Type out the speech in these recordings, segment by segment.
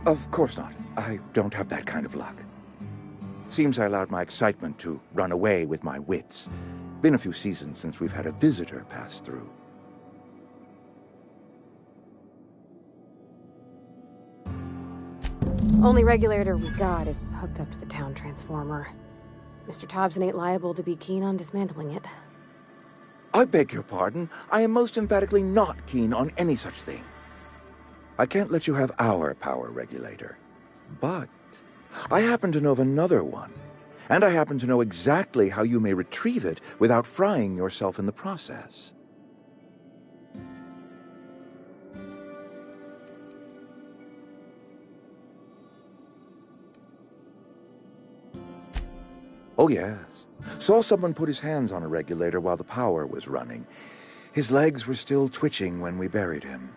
Of course not. I don't have that kind of luck. Seems I allowed my excitement to run away with my wits. Been a few seasons since we've had a visitor pass through. Only regulator we got is hooked up to the town transformer. Mr. Thompson ain't liable to be keen on dismantling it. I beg your pardon. I am most emphatically not keen on any such thing. I can't let you have our power regulator. But I happen to know of another one. And I happen to know exactly how you may retrieve it without frying yourself in the process. Oh, yes. Saw someone put his hands on a regulator while the power was running. His legs were still twitching when we buried him.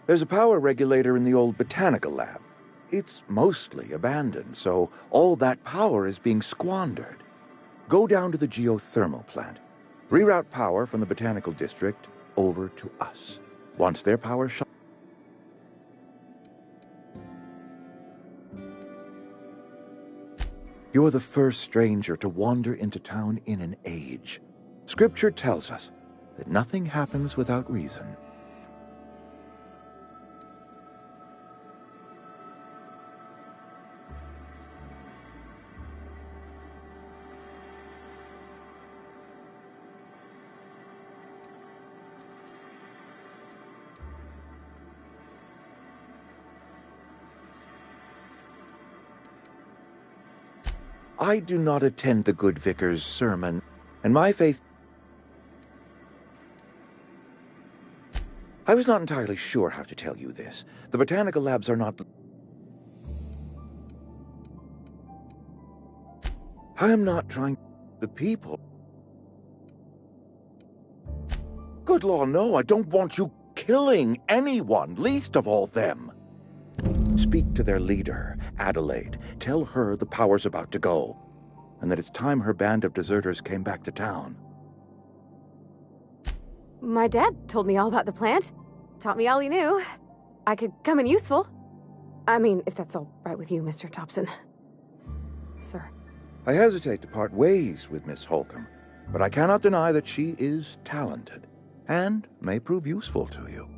There's a power regulator in the old botanical lab. It's mostly abandoned, so all that power is being squandered. Go down to the geothermal plant. Reroute power from the botanical district over to us. Once their power shut. You're the first stranger to wander into town in an age. Scripture tells us that nothing happens without reason. I do not attend the good vicar's sermon, and my faith... I was not entirely sure how to tell you this. The botanical labs are not... I am not trying... The people... Good law, no, I don't want you killing anyone, least of all them. Speak to their leader, Adelaide. Tell her the power's about to go, and that it's time her band of deserters came back to town. My dad told me all about the plant. Taught me all he knew. I could come in useful. I mean, if that's all right with you, Mr. Thompson. Sir. I hesitate to part ways with Miss Holcomb, but I cannot deny that she is talented, and may prove useful to you.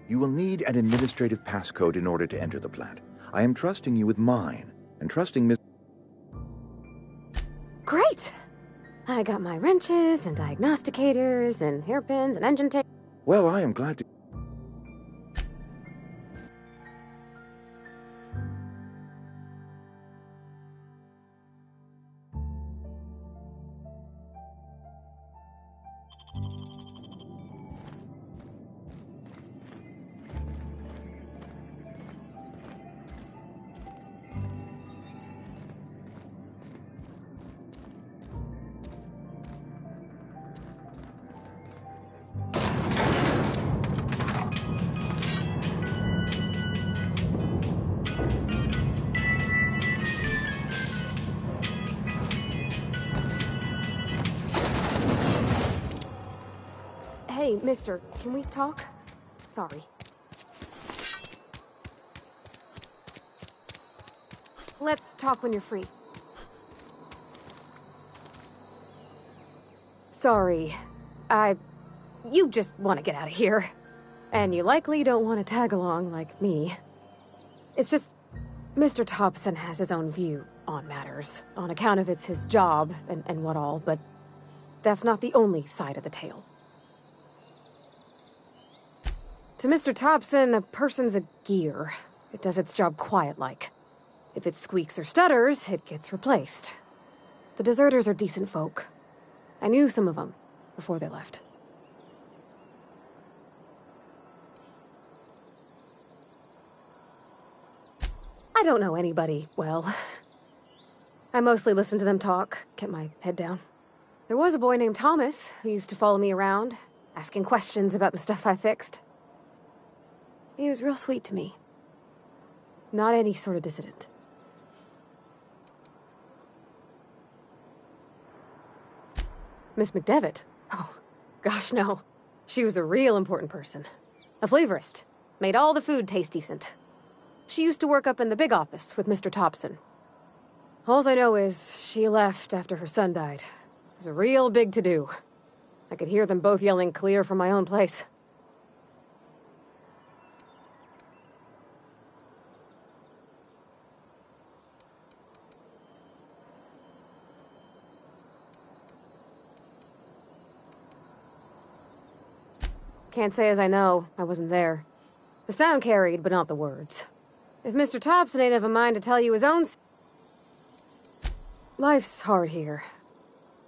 You will need an administrative passcode in order to enter the plant. I am trusting you with mine, and trusting Miss... Great! I got my wrenches, and diagnosticators, and hairpins, and engine tape. Well, I am glad to... Hey, mister, can we talk? Sorry. Let's talk when you're free. Sorry. You just want to get out of here. And you likely don't want to tag along like me. It's just... Mr. Thompson has his own view on matters, on account of it's his job and what all, but that's not the only side of the tale. To Mr. Thompson, a person's a gear. It does its job quiet-like. If it squeaks or stutters, it gets replaced. The deserters are decent folk. I knew some of them before they left. I don't know anybody well. I mostly listen to them talk, kept my head down. There was a boy named Thomas who used to follow me around, asking questions about the stuff I fixed. He was real sweet to me. Not any sort of dissident. Miss McDevitt? Oh, gosh, no. She was a real important person. A flavorist. Made all the food taste decent. She used to work up in the big office with Mr. Thompson. All I know is she left after her son died. It was a real big to-do. I could hear them both yelling clear from my own place. Can't say as I know. I wasn't there. The sound carried, but not the words. If Mr. Thompson ain't of a mind to tell you his own... Life's hard here.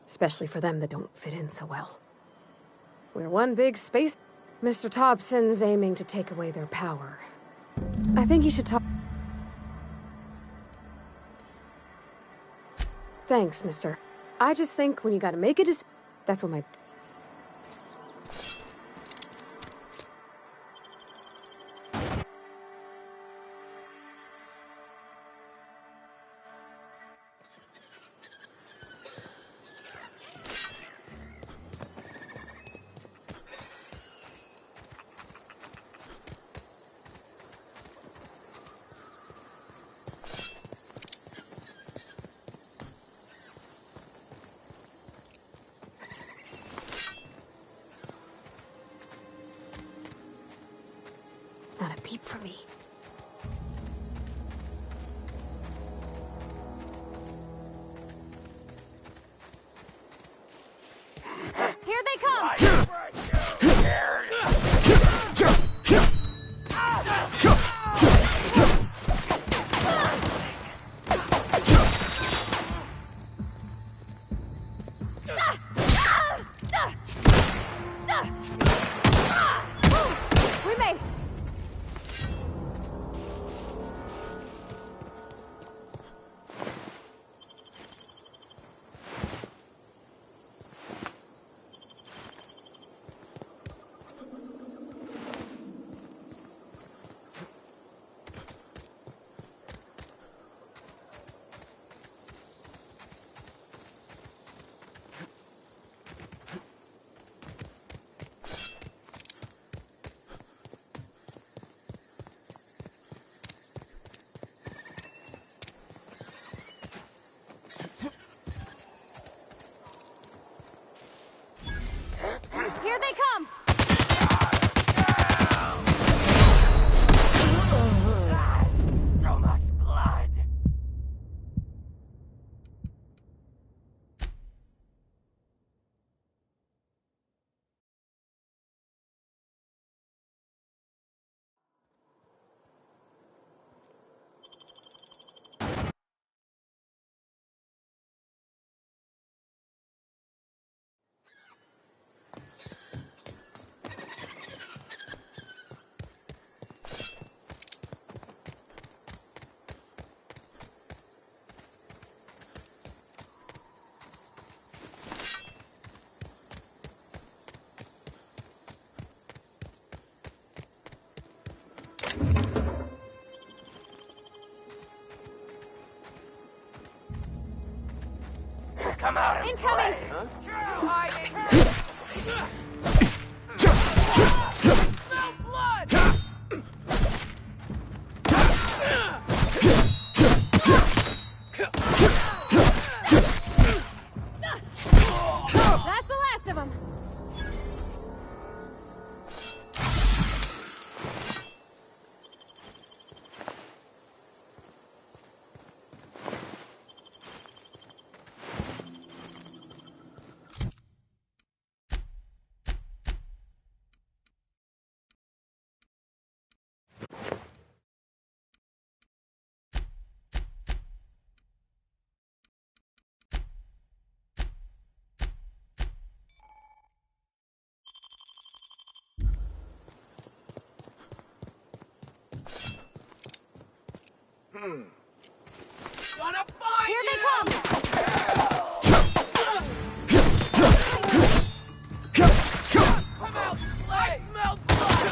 Especially for them that don't fit in so well. We're one big space... Mr. Thompson's aiming to take away their power. I think you should talk... Thanks, mister. I just think when you gotta make a decision... That's what my... Not a peep from me. Here they come! We made it! Here they come! So much blood! Come out and Incoming! play. Huh? Someone's coming. Smell blood! That's the last of them! Gonna find Here they you! come! Come out, I smell blood!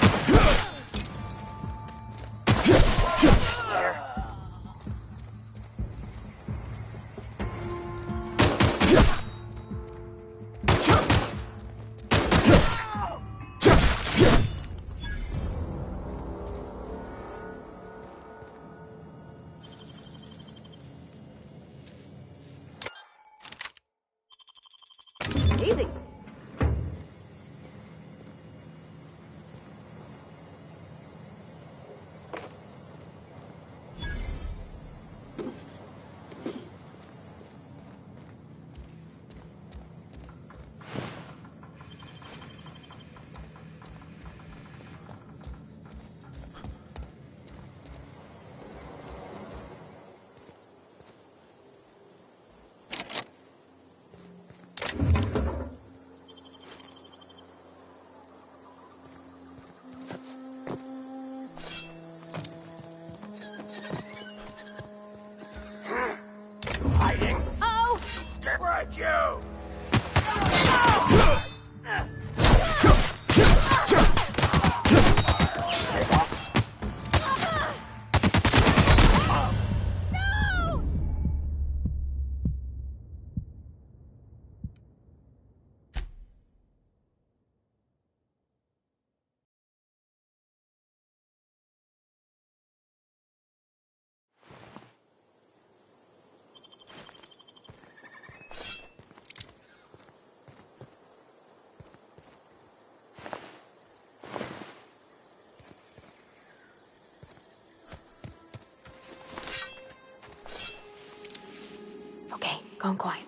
Gone quiet.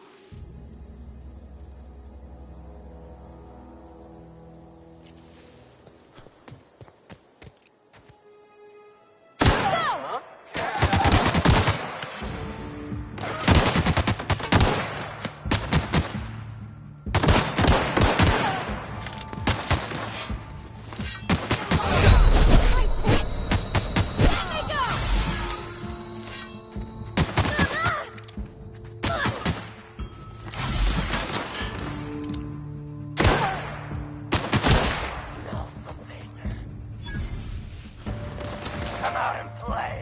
Come out and play.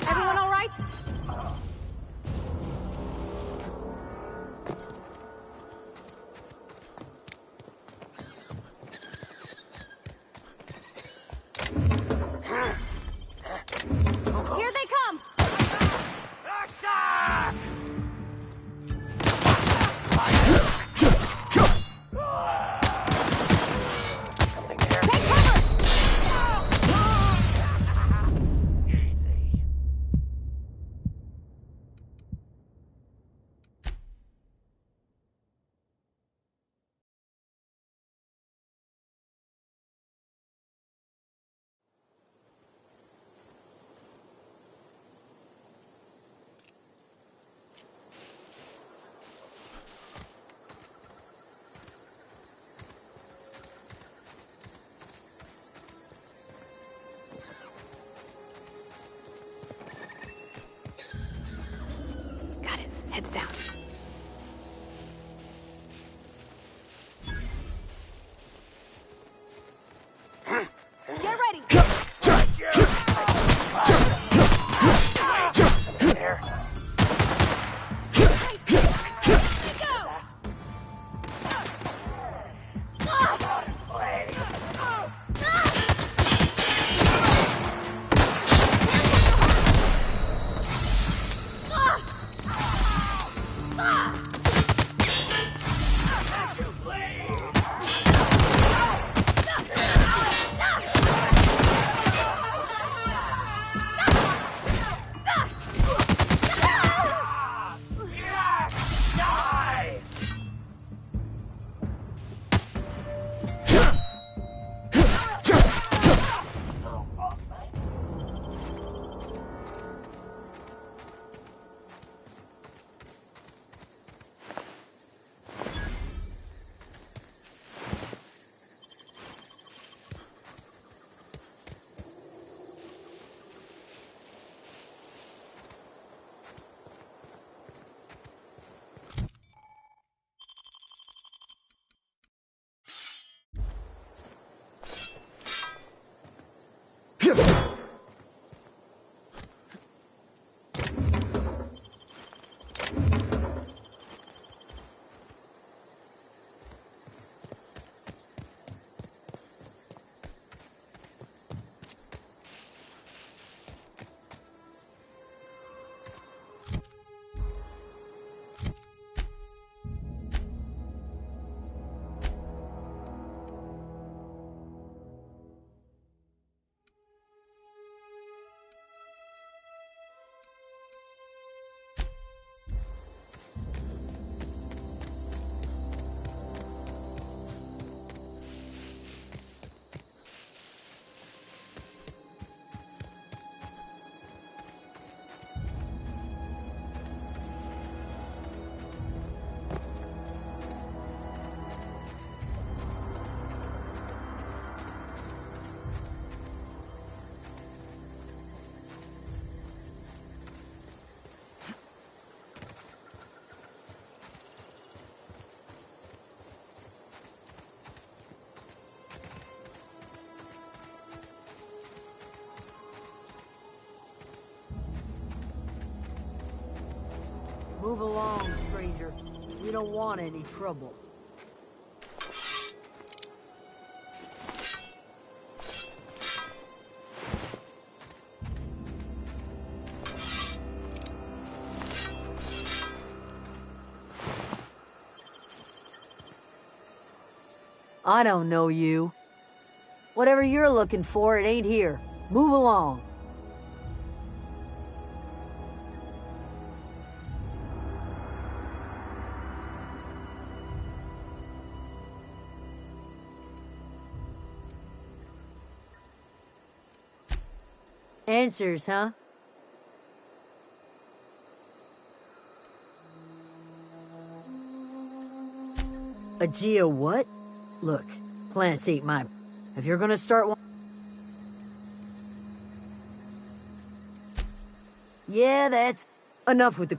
Everyone all right? Here they come! Attack! Something there. Take cover! Easy. Got it. Heads down. Get ready! Something there. Go! Play. Die! Move along, stranger. We don't want any trouble. I don't know you. Whatever you're looking for, it ain't here. Move along. Answers, huh? Aegea what? Look, plants ain't my... If you're gonna start one... Yeah, that's... Enough with the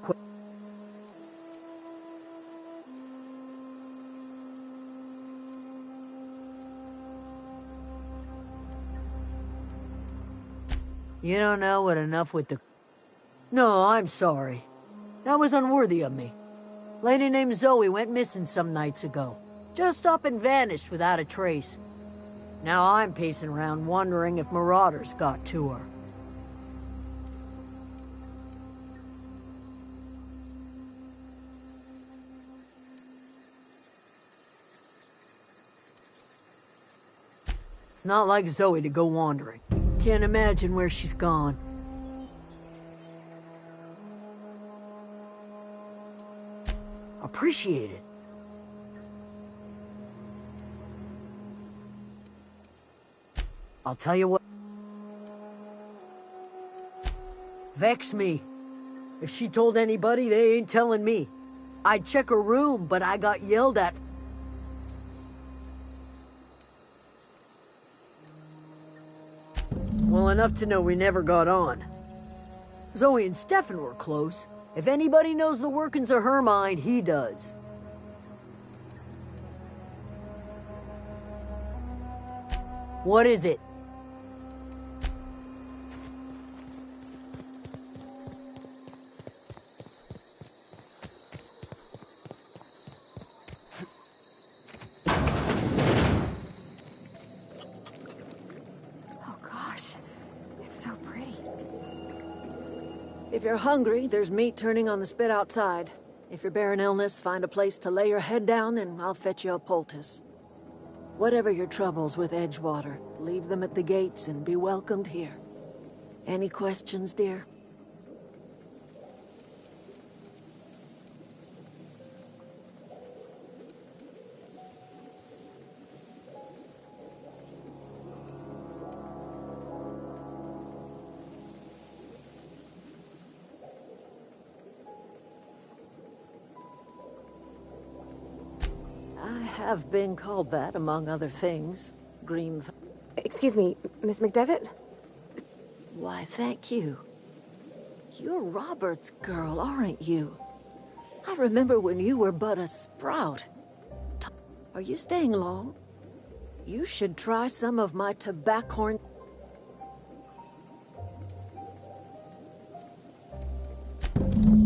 You don't know what enough with the... No, I'm sorry. That was unworthy of me. Lady named Zoe went missing some nights ago. Just up and vanished without a trace. Now I'm pacing around wondering if marauders got to her. It's not like Zoe to go wandering. Can't imagine where she's gone. Appreciate it. I'll tell you what. Vex me. If she told anybody, they ain't telling me. I'd check her room, but I got yelled at. Well, enough to know we never got on. Zoe and Stefan were close. If anybody knows the workings of her mind, he does. What is it? Oh gosh, it's so pretty. If you're hungry, there's meat turning on the spit outside. If you're bearing illness, find a place to lay your head down and I'll fetch you a poultice. Whatever your troubles with Edgewater, leave them at the gates and be welcomed here. Any questions, dear? I have been called that, among other things. Excuse me, Miss McDevitt? Why, thank you. You're Robert's girl, aren't you? I remember when you were but a sprout. Are you staying long? You should try some of my tobaccorn.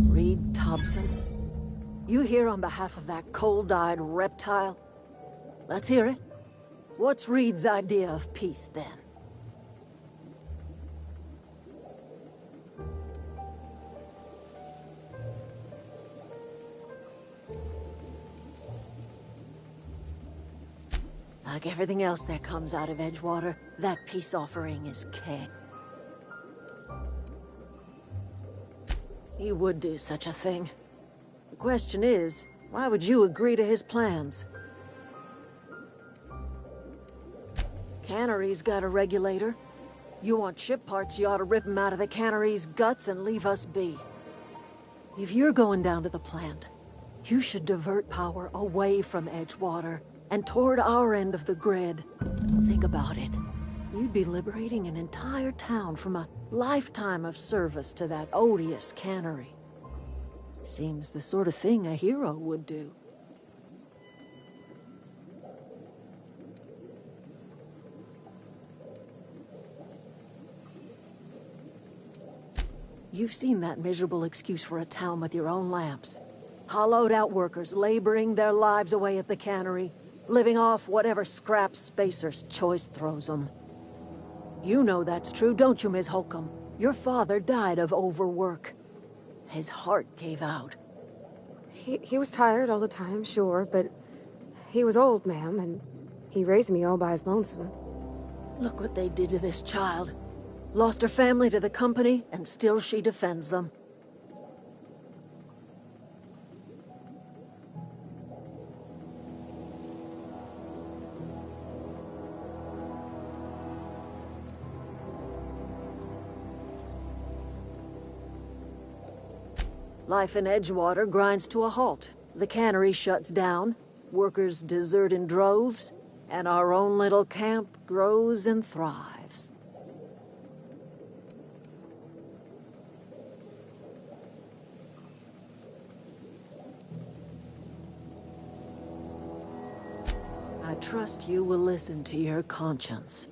Reed Thompson. You here on behalf of that cold-eyed reptile? Let's hear it. What's Reed's idea of peace, then? Like everything else that comes out of Edgewater, that peace offering is king. He would do such a thing. The question is, why would you agree to his plans? Cannery's got a regulator. You want ship parts, you ought to rip them out of the cannery's guts and leave us be. If you're going down to the plant, you should divert power away from Edgewater and toward our end of the grid. Think about it. You'd be liberating an entire town from a lifetime of service to that odious cannery. Seems the sort of thing a hero would do. You've seen that miserable excuse for a town with your own lamps. Hollowed out workers laboring their lives away at the cannery, living off whatever scraps Spacer's choice throws them. You know that's true, don't you, Ms. Holcomb? Your father died of overwork. His heart gave out. He was tired all the time, sure, but he was old, ma'am, and he raised me all by his lonesome. Look what they did to this child. Lost her family to the company, and still she defends them. Life in Edgewater grinds to a halt. The cannery shuts down, workers desert in droves, and our own little camp grows and thrives. I trust you will listen to your conscience.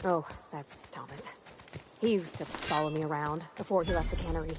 Oh, that's Thomas. He used to follow me around before he left the cannery.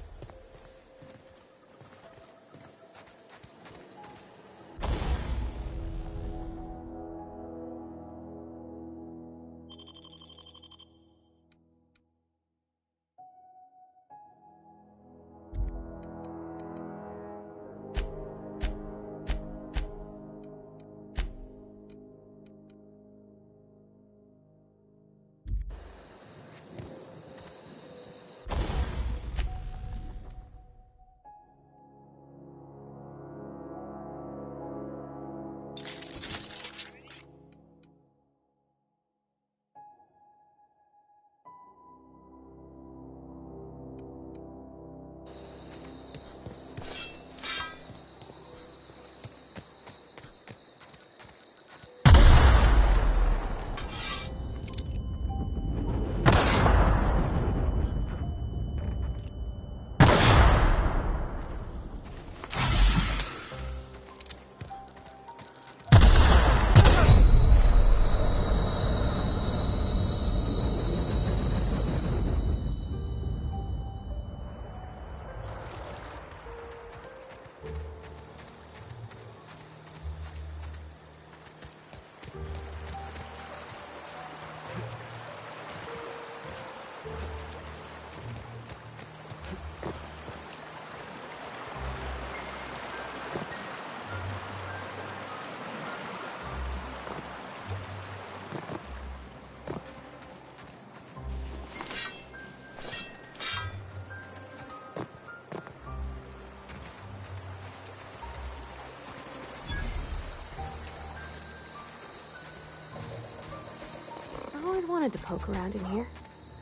I always wanted to poke around in here.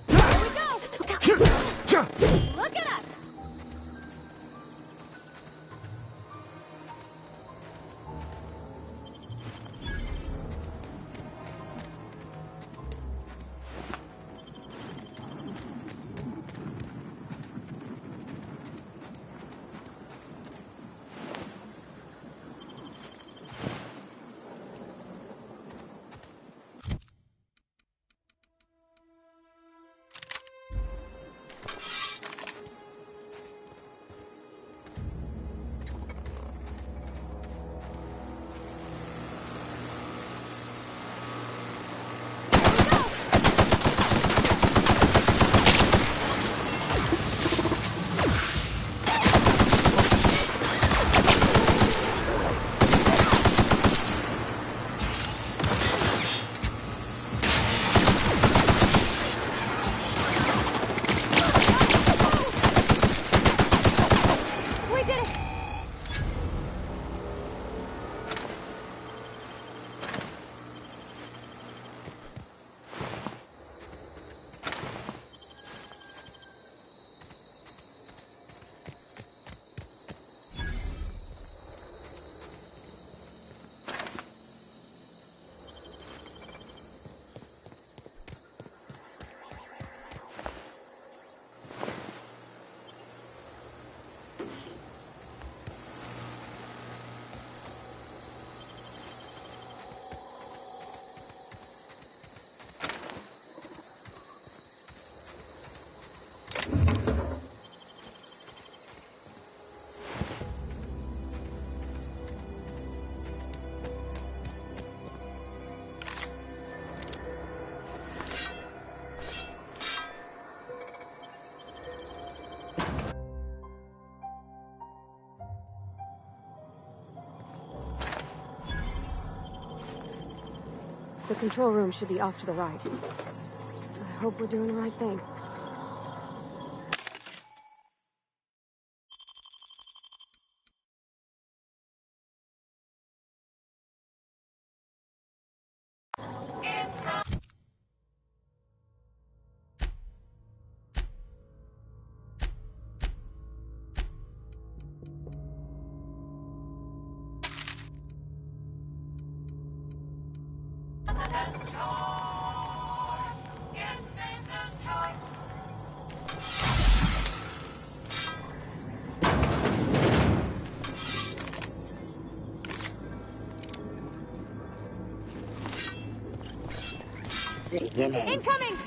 Here we go! Look at us! control room should be off to the right. I hope we're doing the right thing. Incoming!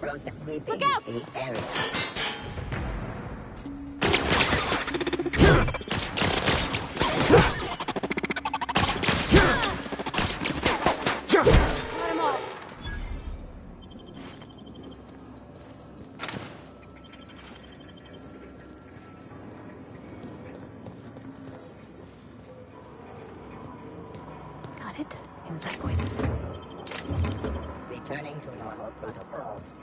All right? Look out! The area. Cut him off. Got it. Inside voices. Returning to normal protocols.